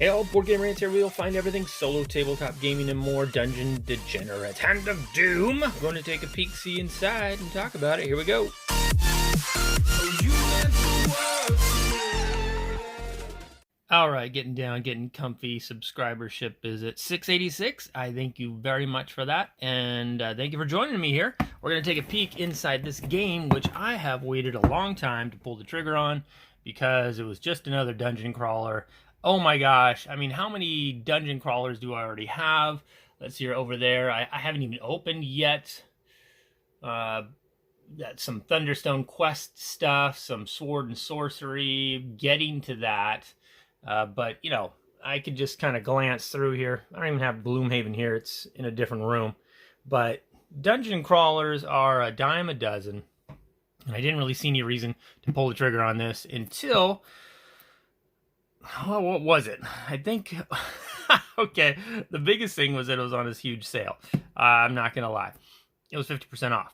Hey all, Board Game Rants here. We'll find everything solo, tabletop gaming, and more. Dungeon Degenerates, Hand of Doom. We're going to take a peek, see inside, and talk about it. Here we go. Alright, getting down, getting comfy. Subscribership is at 686. I thank you very much for that, and thank you for joining me here. We're going to take a peek inside this game, which I have waited a long time to pull the trigger on, because it was just another dungeon crawler. Oh my gosh, I mean, how many dungeon crawlers do I already have? Let's see, over there, I haven't even opened yet. Got some Thunderstone Quest stuff, some Sword and Sorcery, getting to that. But, you know, I could just kind of glance through here. I don't even have Gloomhaven here, it's in a different room. But dungeon crawlers are a dime a dozen. And I didn't really see any reason to pull the trigger on this until... well, what was it? I think, okay, the biggest thing was that it was on this huge sale. I'm not going to lie. It was 50% off.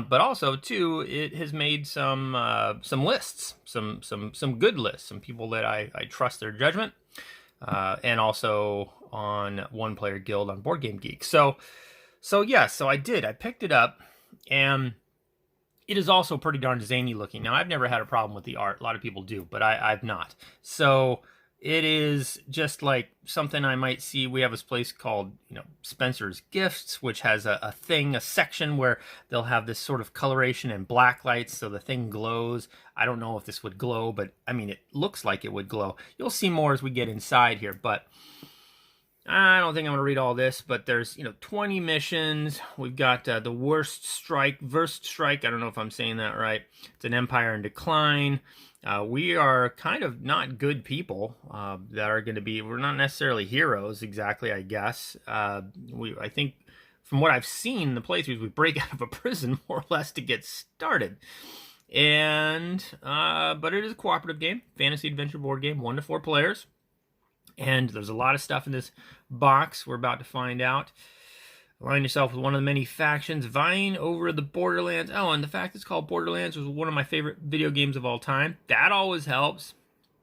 But also, too, it has made some lists, some good lists, some people that I trust their judgment, and also on One Player Guild on Board Game Geek. So yeah, so I did. I picked it up, and it is also pretty darn zany looking. Now, I've never had a problem with the art. A lot of people do, but I've not. So it is just like something I might see. We have this place called, you know, Spencer's Gifts, which has a section where they'll have this sort of coloration and black lights, so the thing glows. I don't know if this would glow, but I mean, it looks like it would glow. You'll see more as we get inside here, but I don't think I'm going to read all this, but there's, you know, 20 missions. We've got the Worst Strike. I don't know if I'm saying that right. It's an empire in decline. We are kind of not good people that are going to be, we're not necessarily heroes exactly, I guess. I think from what I've seen, the playthroughs, we break out of a prison more or less to get started. And, but it is a cooperative game, fantasy adventure board game, 1 to 4 players. And there's a lot of stuff in this box we're about to find out. Align yourself with one of the many factions vying over the Borderlands. Oh, and the fact it's called Borderlands was one of my favorite video games of all time. That always helps.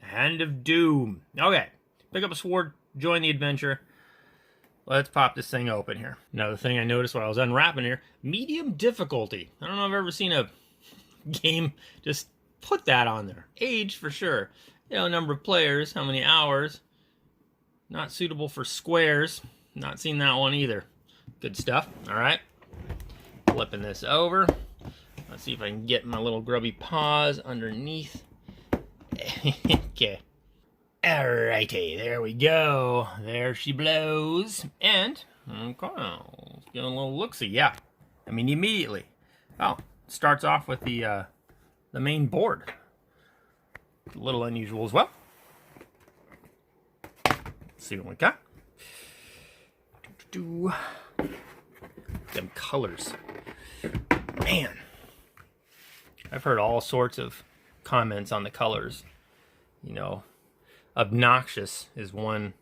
Hand of Doom. Okay, pick up a sword, join the adventure. Let's pop this thing open here. Another thing I noticed while I was unwrapping here, medium difficulty. I don't know if I've ever seen a game just put that on there. Age, for sure. You know, number of players, how many hours. Not suitable for squares. Not seen that one either. Good stuff. All right. Flipping this over. Let's see if I can get my little grubby paws underneath. Okay. Alrighty. There we go. There she blows. And, okay, let's get a little look-see. Yeah. I mean, immediately. Oh, starts off with the main board. A little unusual as well. See what we got. Them colors. Man. I've heard all sorts of comments on the colors. You know, obnoxious is one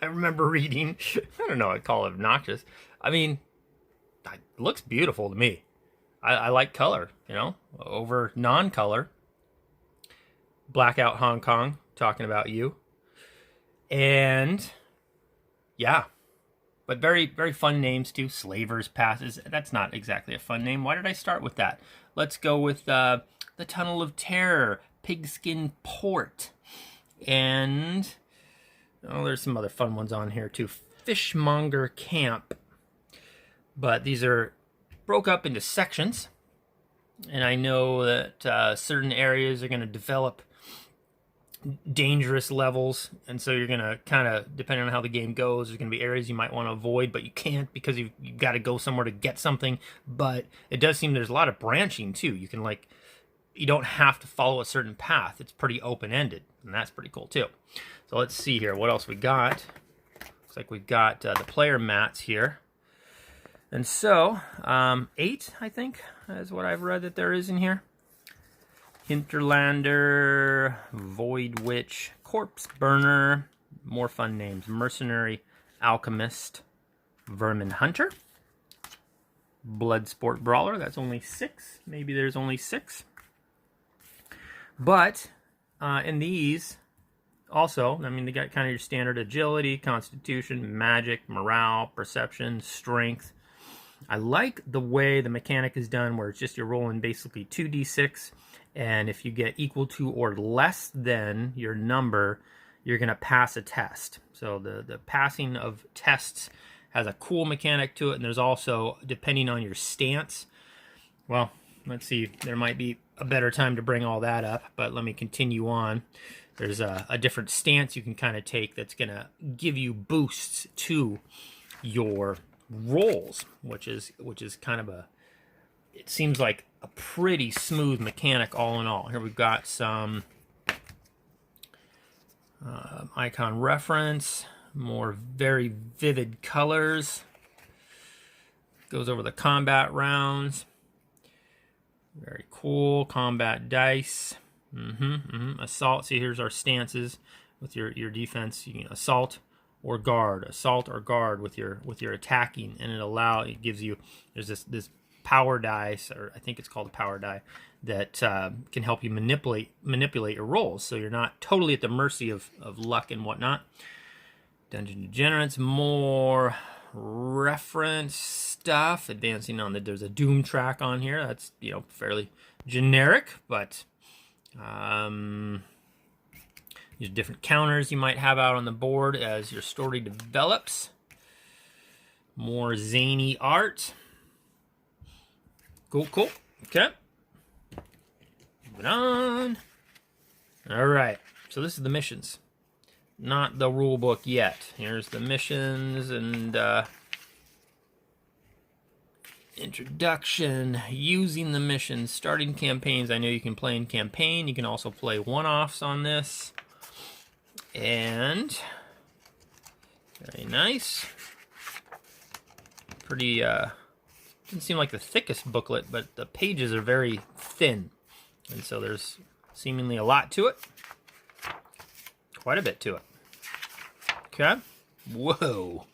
I remember reading. I don't know, I'd call it obnoxious. I mean, it looks beautiful to me. I like color, you know, over non-color. Blackout Hong Kong, talking about you. And yeah, but very, very fun names too. Slavers Passes. That's not exactly a fun name. Why did I start with that? Let's go with the Tunnel of Terror, Pigskin Port, and oh, there's some other fun ones on here too. Fishmonger Camp. But these are broke up into sections, and I know that certain areas are going to develop dangerous levels, and so you're gonna kind of, depending on how the game goes, there's gonna be areas you might want to avoid, but you can't because you've got to go somewhere to get something. But it does seem there's a lot of branching too. You can, like, you don't have to follow a certain path. It's pretty open-ended, and that's pretty cool too. So let's see here what else we got. Looks like we've got the player mats here, and so 8, I think, is what I've read that there is in here. Hinterlander, Void Witch, Corpse Burner, more fun names. Mercenary Alchemist, Vermin Hunter, Bloodsport Brawler, that's only 6. Maybe there's only 6. But in these, also, I mean, they got kind of your standard agility, constitution, magic, morale, perception, strength. I like the way the mechanic is done where it's just you're rolling basically 2d6, and if you get equal to or less than your number, you're going to pass a test. So the passing of tests has a cool mechanic to it, and there's also, depending on your stance, well, let's see, there might be a better time to bring all that up, but let me continue on. There's a different stance you can kind of take that's going to give you boosts to your rolls, which is kind of it seems like a pretty smooth mechanic all in all. Here we've got some icon reference, more very vivid colors. Goes over the combat rounds. Very cool. Combat dice. Assault. See, here's our stances with your defense. You can assault or guard, with your attacking, and it gives you, there's this power dice, or I think it's called a power die, that can help you manipulate your rolls, so you're not totally at the mercy of luck and whatnot. Dungeon Degenerates, more reference stuff, advancing on there's a Doom track on here. That's, you know, fairly generic, but there's different counters you might have out on the board as your story develops. More zany art. Cool. Okay. Moving on. All right. So this is the missions. Not the rule book yet. Here's the missions and introduction, using the missions, starting campaigns. I know you can play in campaign. You can also play one-offs on this. And very nice. Pretty, doesn't seem like the thickest booklet, but the pages are very thin. And so there's seemingly a lot to it. Quite a bit to it. Okay. Whoa.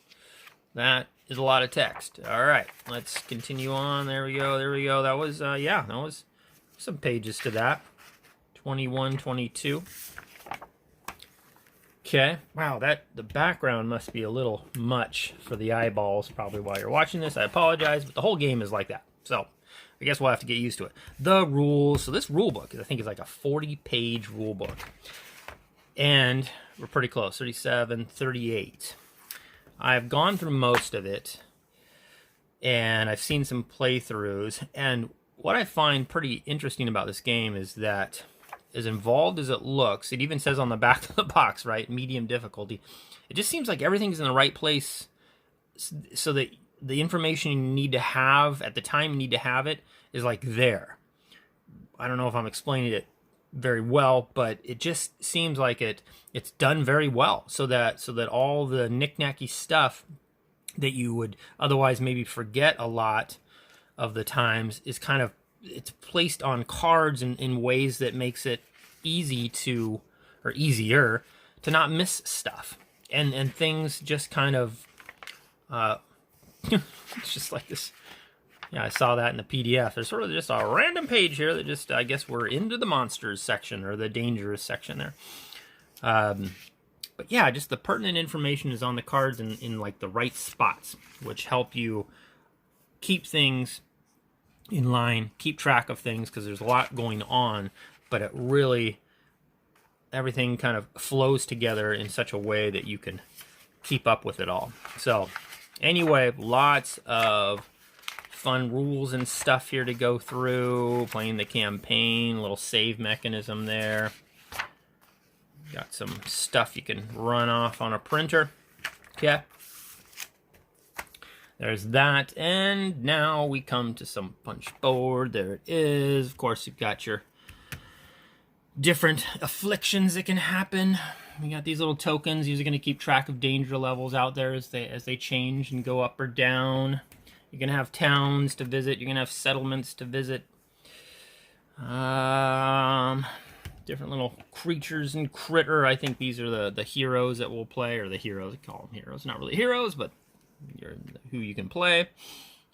That is a lot of text. All right, let's continue on. There we go. That was, yeah, that was some pages to that. 21, 22. Okay. Wow, the background must be a little much for the eyeballs probably while you're watching this. I apologize, but the whole game is like that. So I guess we'll have to get used to it. The rules. So this rule book, I think, is like a 40-page rule book. And we're pretty close, 37, 38. I've gone through most of it, and I've seen some playthroughs, and what I find pretty interesting about this game is that, as involved as it looks, it even says on the back of the box, right, medium difficulty, it just seems like everything's in the right place so that the information you need to have, at the time you need to have it, is like there. I don't know if I'm explaining it very well, but it just seems like it's done very well, so that all the knick-knacky stuff that you would otherwise maybe forget a lot of the times is kind of, it's placed on cards in ways that makes it easier to not miss stuff, and things just kind of it's just like this. Yeah, I saw that in the PDF. There's sort of just a random page here that just, I guess we're into the monsters section, or the dangerous section there. But yeah, just the pertinent information is on the cards in like the right spots, which help you keep things in line, keep track of things, because there's a lot going on, but it really, everything kind of flows together in such a way that you can keep up with it all. So anyway, lots of fun rules and stuff here to go through. Playing the campaign, little save mechanism there. Got some stuff you can run off on a printer. Okay. There's that. And now we come to some punch board. There it is. Of course, you've got your different afflictions that can happen. We got these little tokens. These are going to keep track of danger levels out there as they change and go up or down. You're going to have towns to visit. You're going to have settlements to visit. Different little creatures and critter. I think these are the heroes that we'll play, or the heroes. I call them heroes. Not really heroes, but who you can play.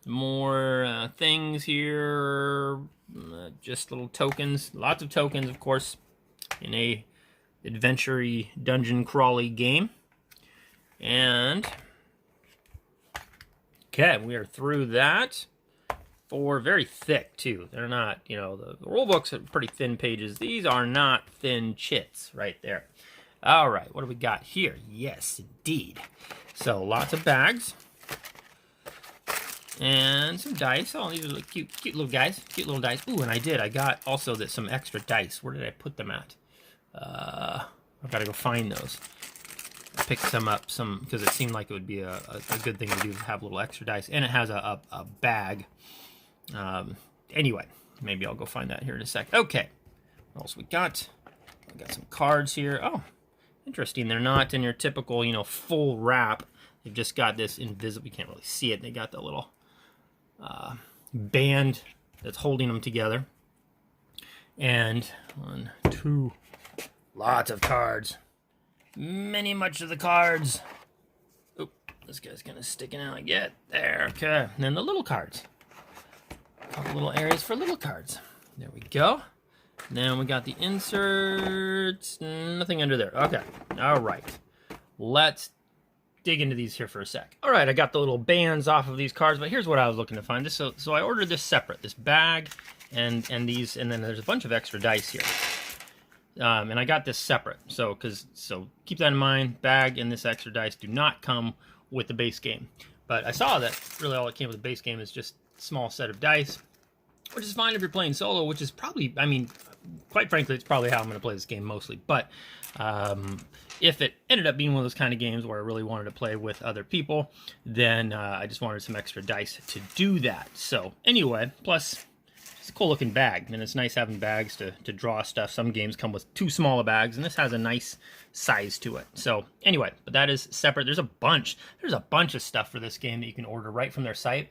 More things here. Just little tokens. Lots of tokens, of course, in a adventure-y, dungeon crawly game. And okay, we are through that. Four, very thick too. They're not, you know, the rule books are pretty thin pages. These are not thin chits right there. All right, what do we got here? Yes, indeed. So lots of bags and some dice. Oh, these are cute little guys. Cute little dice. Ooh, and I got also some extra dice. Where did I put them at? I've got to go find those. I picked some up, because it seemed like it would be a good thing to do, to have a little extra dice. And it has a bag. Anyway, maybe I'll go find that here in a sec. Okay, what else we got? We got some cards here. Oh, interesting. They're not in your typical, you know, full wrap. They've just got this invisible. You can't really see it. They got the little band that's holding them together. And 1, 2, lots of cards. Much of the cards. Oop, this guy's kind of sticking out yet. There, okay. And then the little cards. A couple little areas for little cards. There we go. Then we got the inserts. Nothing under there. Okay. All right. Let's dig into these here for a sec. All right, I got the little bands off of these cards, but here's what I was looking to find. So I ordered this separate, this bag and these, and then there's a bunch of extra dice here. And I got this separate. So keep that in mind. Bag and this extra dice do not come with the base game. But I saw that really all that came with the base game is just a small set of dice, which is fine if you're playing solo, which is probably, I mean, quite frankly, it's probably how I'm going to play this game mostly. But if it ended up being one of those kind of games where I really wanted to play with other people, then I just wanted some extra dice to do that. So anyway, plus it's a cool looking bag, and it's nice having bags to draw stuff. Some games come with too small of bags, and this has a nice size to it. So anyway, but that is separate. There's a bunch of stuff for this game that you can order right from their site.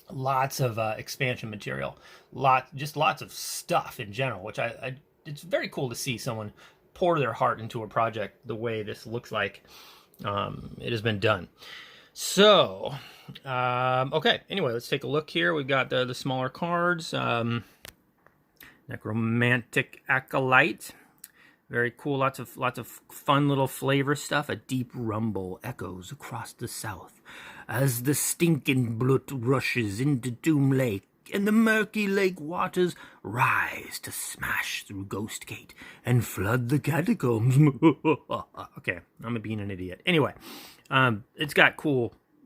Lots of expansion material, lots of stuff in general, which it's very cool to see someone pour their heart into a project the way this looks like it has been done. So, okay, anyway, let's take a look here. We've got the smaller cards. Necromantic Acolyte. Very cool, lots of fun little flavor stuff. A deep rumble echoes across the south as the stinking blood rushes into Doom Lake, and the murky lake waters rise to smash through Ghost Gate and flood the catacombs. Okay, I'm being an idiot. Anyway, it's got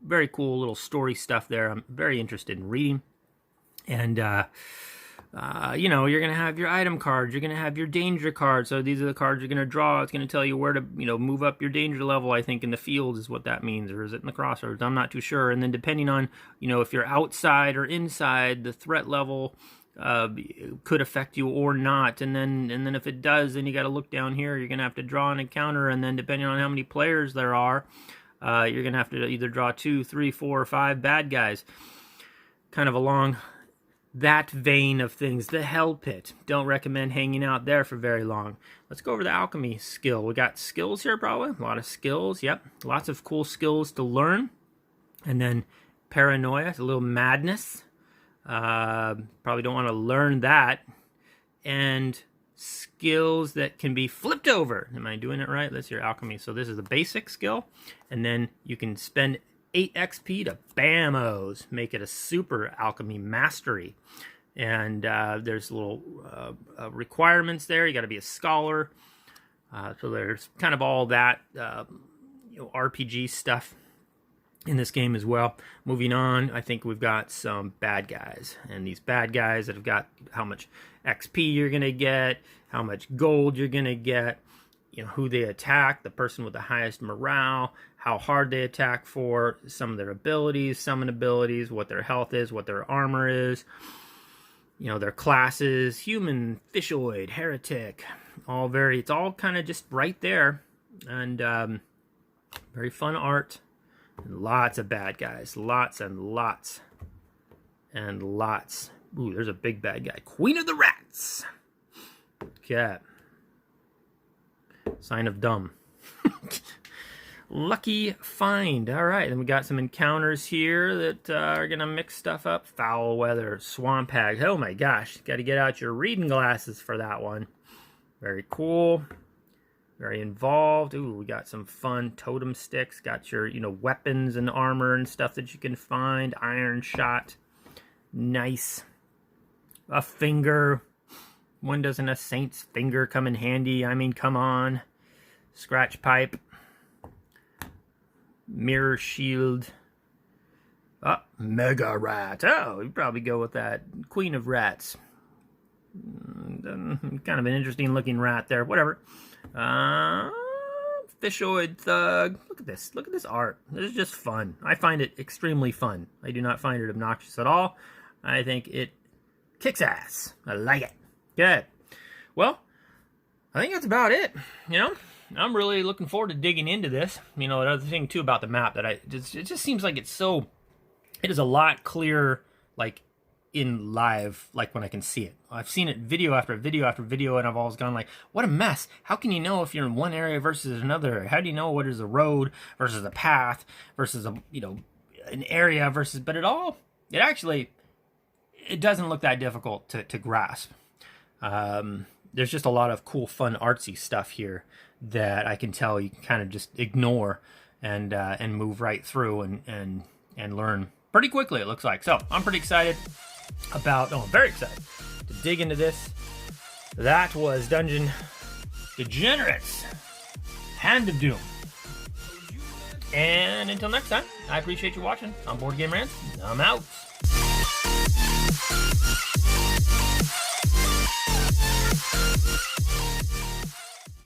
very cool little story stuff there. I'm very interested in reading. And, you know, you're going to have your item cards. You're going to have your danger cards. So these are the cards you're going to draw. It's going to tell you where to, you know, move up your danger level, I think, in the field is what that means. Or is it in the crossroads? I'm not too sure. And then depending on, you know, if you're outside or inside, the threat level could affect you or not. And then if it does, then you got to look down here. You're going to have to draw an encounter. And then depending on how many players there are, you're going to have to either draw 2, 3, 4, or 5 bad guys. Kind of along that vein of things. The Hell Pit. Don't recommend hanging out there for very long. Let's go over the alchemy skill. We got skills here probably. A lot of skills. Yep. Lots of cool skills to learn. And then paranoia. It's a little madness. Probably don't want to learn that. And skills that can be flipped over. Am I doing it right? That's your alchemy. So this is the basic skill. And then you can spend 8 XP to bamos, make it a super alchemy mastery. And there's little requirements there. You got to be a scholar. So there's kind of all that you know, RPG stuff in this game as well. Moving on, I think we've got some bad guys. And these bad guys that have got how much XP you're going to get, how much gold you're going to get, you know, who they attack, the person with the highest morale, how hard they attack for, some of their abilities, summon abilities, what their health is, what their armor is, you know, their classes, human, fishoid, heretic, it's all kind of just right there. And very fun art. And lots of bad guys. Lots and lots and lots. Ooh, there's a big bad guy. Queen of the Rats. Okay. Sign of dumb. Lucky find. All right, then we got some encounters here that are going to mix stuff up. Foul weather, swamp hag. Oh my gosh, got to get out your reading glasses for that one. Very cool. Very involved. Ooh, we got some fun totem sticks. Got your, weapons and armor and stuff that you can find. Iron shot. Nice. A finger. When doesn't a saint's finger come in handy? I mean, come on. Scratch pipe. Mirror shield. Oh, mega rat. Oh, we'd probably go with that. Queen of rats. Kind of an interesting looking rat there. Whatever. Fishoid thug. Look at this. Look at this art. This is just fun. I find it extremely fun. I do not find it obnoxious at all. I think it kicks ass. I like it. Good. Well, I think that's about it. I'm really looking forward to digging into this. Another thing too about the map that it just seems like it is a lot clearer, like in live, like when I can see it. I've seen it video after video after video, and I've always gone like, what a mess. How can you know if you're in one area versus another? How do you know what is a road versus a path versus an area versus, but it doesn't look that difficult to grasp. There's just a lot of cool, fun, artsy stuff here that I can tell you can kind of just ignore and move right through and learn pretty quickly, it looks like. So I'm pretty excited very excited to dig into this. That was Dungeon Degenerates, Hand of Doom. And until next time, I appreciate you watching on Board Game Rants. I'm out.